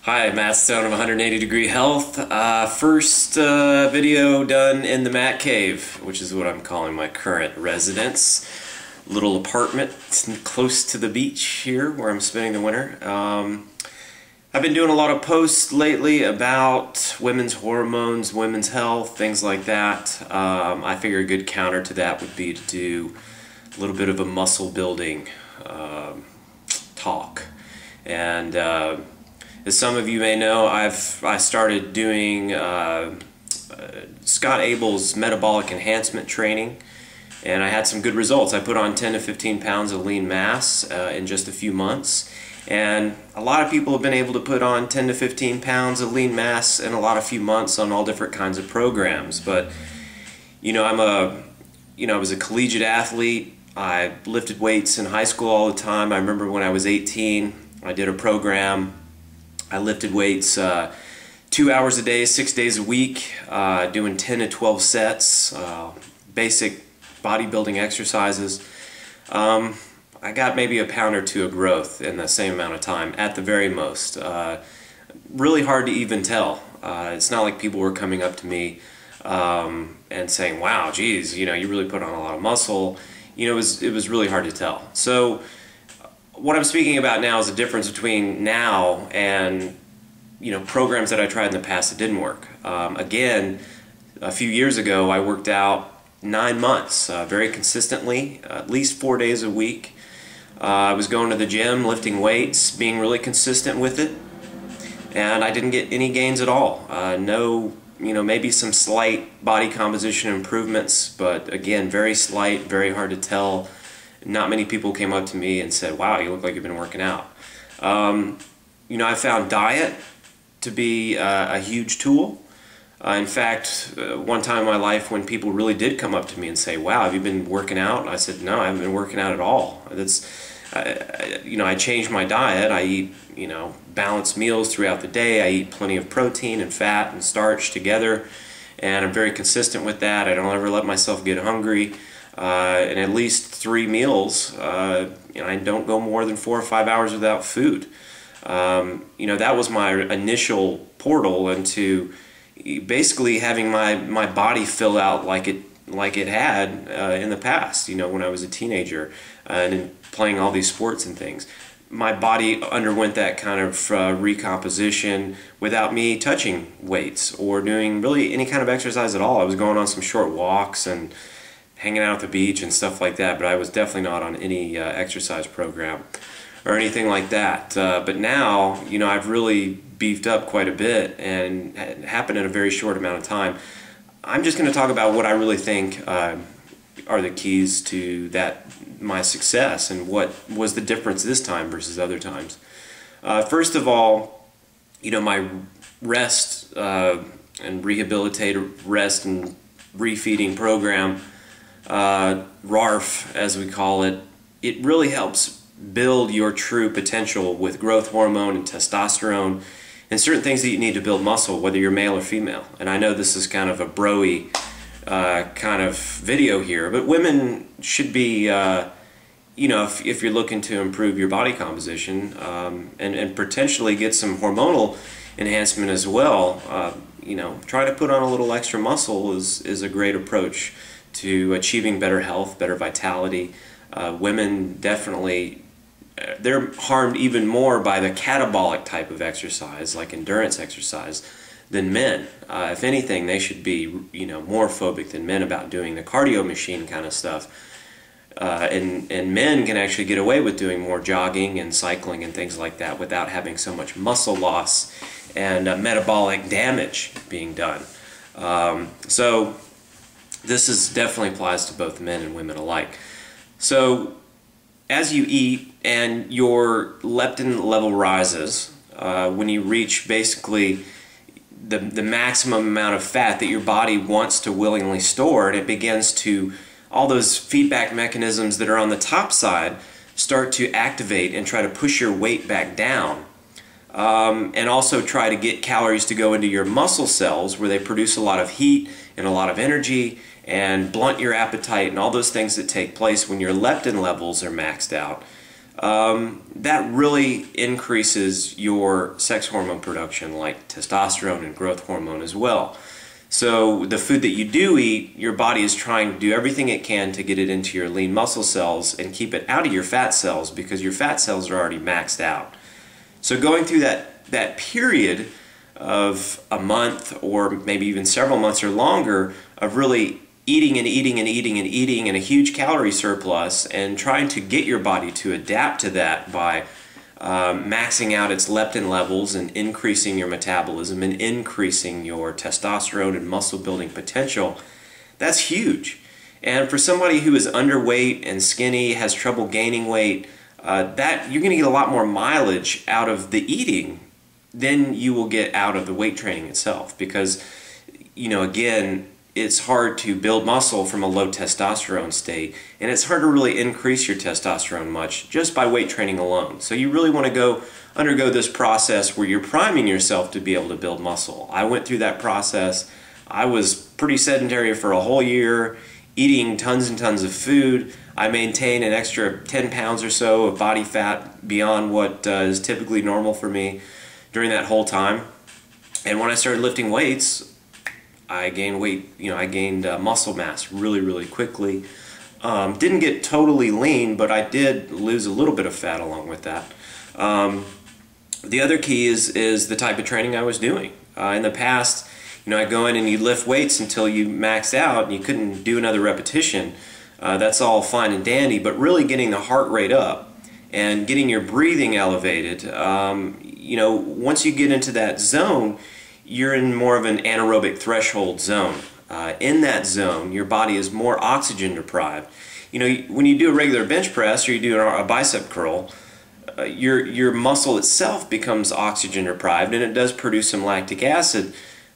Hi, Matt Stone of 180 Degree Health. First video done in the Matt Cave, which is what I'm calling my current residence. Little apartment close to the beach here where I'm spending the winter. I've been doing a lot of posts lately about women's hormones, women's health, things like that. I figure a good counter to that would be to do a little bit of a muscle building talk. And as some of you may know, I started doing Scott Abel's Metabolic Enhancement training, and I had some good results. I put on 10 to 15 pounds of lean mass in just a few months, and a lot of people have been able to put on 10 to 15 pounds of lean mass in a few months on all different kinds of programs. But I was a collegiate athlete. I lifted weights in high school all the time. I remember when I was 18, I did a program. I lifted weights 2 hours a day, 6 days a week, doing 10 to 12 sets, basic bodybuilding exercises. I got maybe a pound or two of growth in the same amount of time, at the very most. Really hard to even tell. It's not like people were coming up to me and saying, "Wow, geez, you really put on a lot of muscle." It was really hard to tell. So what I'm speaking about now is the difference between now and programs that I tried in the past that didn't work. Again, a few years ago I worked out 9 months very consistently, at least 4 days a week. I was going to the gym, lifting weights, being really consistent with it, and I didn't get any gains at all. No, maybe some slight body composition improvements, but again, very slight, very hard to tell. Not many people came up to me and said, "Wow, you look like you've been working out." I found diet to be a huge tool. In fact, one time in my life when people really did come up to me and say, "Wow, have you been working out?" I said, "No, I haven't been working out at all." I changed my diet. I eat, balanced meals throughout the day. I eat plenty of protein and fat and starch together, and I'm very consistent with that. I don't ever let myself get hungry. In at least 3 meals, I don't go more than 4 or 5 hours without food. That was my initial portal into basically having my body fill out like it had in the past. When I was a teenager and playing all these sports and things, my body underwent that kind of recomposition without me touching weights or doing really any kind of exercise at all. I was going on some short walks and hanging out at the beach and stuff like that, but I was definitely not on any exercise program or anything like that. But now, I've really beefed up quite a bit, and it happened in a very short amount of time. I'm just going to talk about what I really think are the keys to my success and what was the difference this time versus other times. First of all, my rest and rehabilitative rest and refeeding program, RARF as we call it, it really helps build your true potential with growth hormone and testosterone and certain things that you need to build muscle, whether you're male or female. And I know this is kind of a bro-y kind of video here, but women should be, if you're looking to improve your body composition and potentially get some hormonal enhancement as well, try to put on a little extra muscle is a great approach to achieving better health, better vitality. Women definitely, they're harmed even more by the catabolic type of exercise, like endurance exercise, than men. If anything, they should be, more phobic than men about doing the cardio machine kind of stuff. And men can actually get away with doing more jogging and cycling and things like that without having so much muscle loss and metabolic damage being done. So this definitely applies to both men and women alike. So as you eat and your leptin level rises, when you reach basically the maximum amount of fat that your body wants to willingly store, and it begins to, all those feedback mechanisms that are on the top side start to activate and try to push your weight back down. And also try to get calories to go into your muscle cells where they produce a lot of heat and a lot of energy and blunt your appetite and all those things that take place when your leptin levels are maxed out. that really increases your sex hormone production, like testosterone and growth hormone as well. So the food that you do eat, your body is trying to do everything it can to get it into your lean muscle cells and keep it out of your fat cells, because your fat cells are already maxed out. So going through that period of a month or maybe even several months or longer of really eating and eating and eating and eating and a huge calorie surplus, and trying to get your body to adapt to that by maxing out its leptin levels and increasing your metabolism and increasing your testosterone and muscle building potential, that's huge. And for somebody who is underweight and skinny, has trouble gaining weight, that you're going to get a lot more mileage out of the eating than you will get out of the weight training itself, because, you know, again, it's hard to build muscle from a low testosterone state, and it's hard to really increase your testosterone much just by weight training alone. So you really want to undergo this process where you're priming yourself to be able to build muscle. I went through that process. I was pretty sedentary for a whole year, eating tons and tons of food. I maintained an extra 10 pounds or so of body fat beyond what is typically normal for me during that whole time. And when I started lifting weights, I gained weight, I gained muscle mass really, really quickly. Didn't get totally lean, but I did lose a little bit of fat along with that. The other key is the type of training I was doing. In the past, I'd go in and you'd lift weights until you maxed out and you couldn't do another repetition. That's all fine and dandy, but really getting the heart rate up and getting your breathing elevated, once you get into that zone, you're in more of an anaerobic threshold zone. In that zone, your body is more oxygen deprived. When you do a regular bench press or you do a bicep curl, your muscle itself becomes oxygen deprived, and it does produce some lactic acid.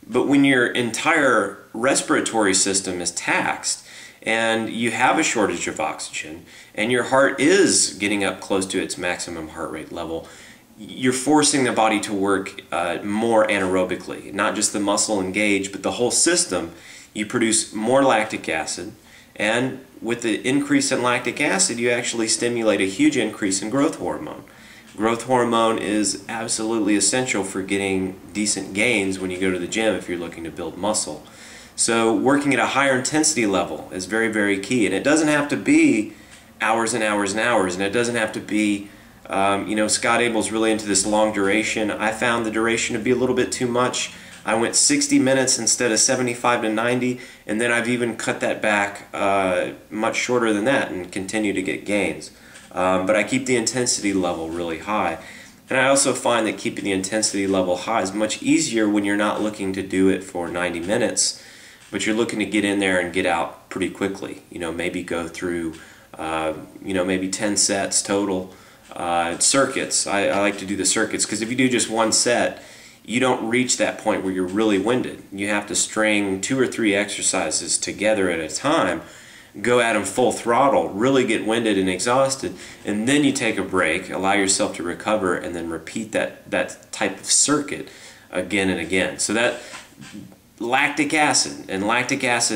But when your entire respiratory system is taxed and you have a shortage of oxygen and your heart is getting up close to its maximum heart rate level, you're forcing the body to work more anaerobically. Not just the muscle engaged, but the whole system. You produce more lactic acid, and with the increase in lactic acid, you actually stimulate a huge increase in growth hormone. Growth hormone is absolutely essential for getting decent gains when you go to the gym if you're looking to build muscle. So working at a higher intensity level is very, very key. And it doesn't have to be hours and hours and hours, and it doesn't have to be Scott Abel's really into this long duration. I found the duration to be a little bit too much. I went 60 minutes instead of 75 to 90, and then I've even cut that back much shorter than that and continue to get gains. But I keep the intensity level really high. And I also find that keeping the intensity level high is much easier when you're not looking to do it for 90 minutes, but you're looking to get in there and get out pretty quickly. Maybe go through, maybe 10 sets total. Circuits. I like to do the circuits because if you do just one set, you don't reach that point where you're really winded. You have to string 2 or 3 exercises together at a time, go at them full throttle, really get winded and exhausted, and then you take a break, allow yourself to recover, and then repeat that type of circuit again and again. So that lactic acid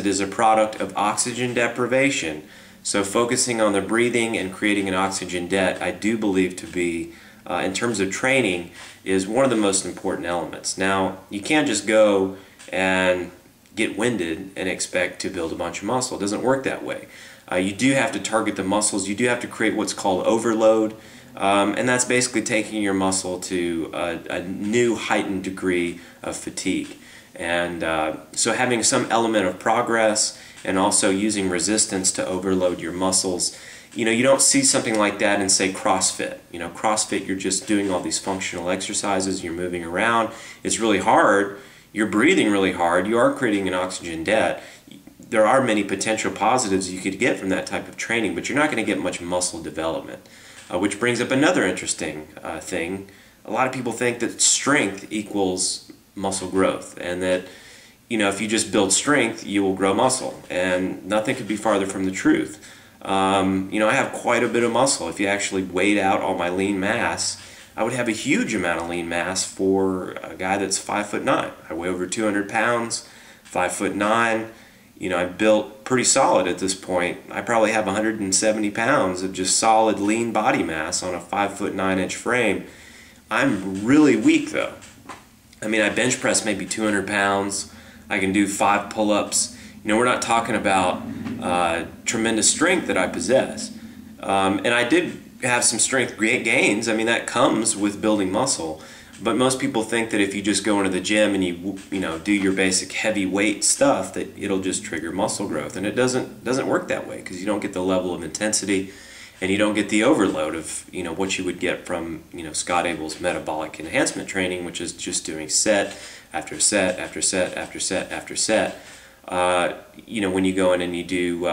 is a product of oxygen deprivation. So focusing on the breathing and creating an oxygen debt, I do believe to be, in terms of training, is one of the most important elements. Now, you can't just go and get winded and expect to build a bunch of muscle. It doesn't work that way. You do have to target the muscles. You do have to create what's called overload, and that's basically taking your muscle to a new heightened degree of fatigue. And so having some element of progress and also using resistance to overload your muscles. You don't see something like that in, say, CrossFit. CrossFit, you're just doing all these functional exercises, you're moving around, it's really hard, you're breathing really hard, you are creating an oxygen debt. There are many potential positives you could get from that type of training, but you're not going to get much muscle development. Which brings up another interesting thing. A lot of people think that strength equals muscle growth, and that if you just build strength, you will grow muscle, and nothing could be farther from the truth. I have quite a bit of muscle. If you actually weighed out all my lean mass, I would have a huge amount of lean mass for a guy that's 5'9". I weigh over 200 pounds, 5'9". I'm built pretty solid at this point. I probably have 170 pounds of just solid lean body mass on a 5'9" frame. I'm really weak though. I mean, I bench press maybe 200 pounds. I can do 5 pull-ups. We're not talking about tremendous strength that I possess. And I did have some strength gains. I mean, that comes with building muscle. But most people think that if you just go into the gym and you do your basic heavy weight stuff, that it'll just trigger muscle growth. And it doesn't work that way, because you don't get the level of intensity and you don't get the overload of what you would get from Scott Abel's metabolic enhancement training, which is just doing set after set after set after set after set. When you go in and you do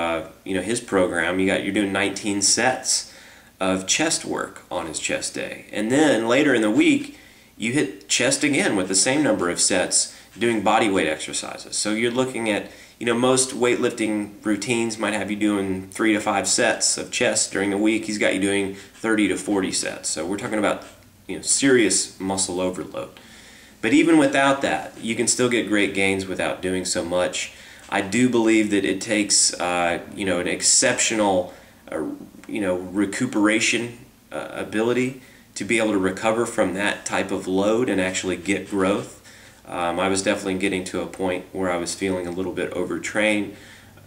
his program, you're doing 19 sets of chest work on his chest day, and then later in the week you hit chest again with the same number of sets doing body weight exercises. So you're looking at, most weightlifting routines might have you doing 3 to 5 sets of chest during the week. He's got you doing 30 to 40 sets. So we're talking about, serious muscle overload. But even without that, you can still get great gains without doing so much. I do believe that it takes, an exceptional, recuperation ability to be able to recover from that type of load and actually get growth. I was definitely getting to a point where I was feeling a little bit overtrained.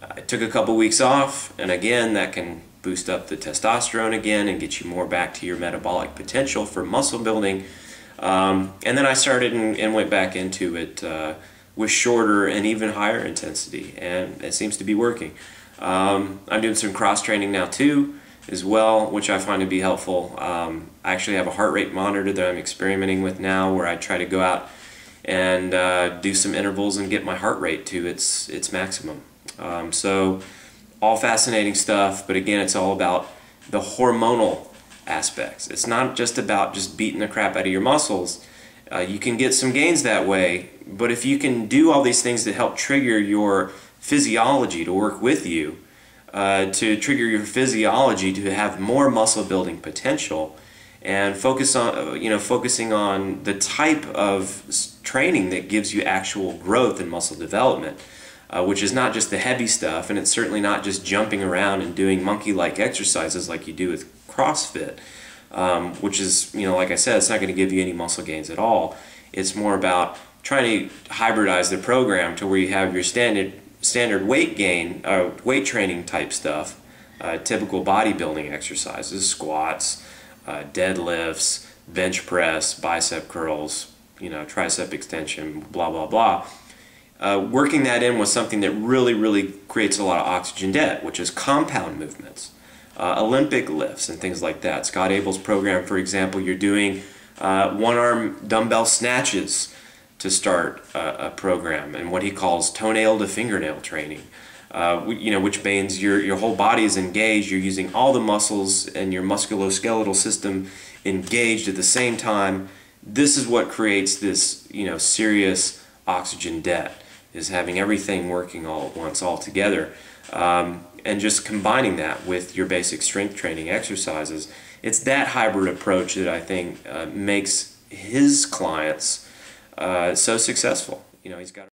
I took a couple weeks off, and again, that can boost up the testosterone again and get you more back to your metabolic potential for muscle building. And then I started and went back into it with shorter and even higher intensity, and it seems to be working. I'm doing some cross training now too, as well, which I find to be helpful. I actually have a heart rate monitor that I'm experimenting with now, where I try to go out and do some intervals and get my heart rate to its maximum. So all fascinating stuff, but again, it's all about the hormonal aspects. It's not just about just beating the crap out of your muscles. You can get some gains that way, but if you can do all these things that help trigger your physiology to work with you, to trigger your physiology to have more muscle building potential, and focusing on the type of training that gives you actual growth and muscle development, which is not just the heavy stuff, and it's certainly not just jumping around and doing monkey-like exercises like you do with CrossFit, which is, like I said, it's not going to give you any muscle gains at all. It's more about trying to hybridize the program to where you have your standard weight gain, weight training type stuff, typical bodybuilding exercises, squats, deadlifts, bench press, bicep curls, tricep extension, blah, blah, blah. Working that in with something that really creates a lot of oxygen debt, which is compound movements, Olympic lifts and things like that. Scott Abel's program, for example, you're doing one-arm dumbbell snatches to start a program, and what he calls toenail to fingernail training, which means your whole body is engaged. You're using all the muscles and your musculoskeletal system engaged at the same time. This is what creates this, serious oxygen debt, is having everything working all at once, all together, and just combining that with your basic strength training exercises. It's that hybrid approach that I think makes his clients so successful. He's got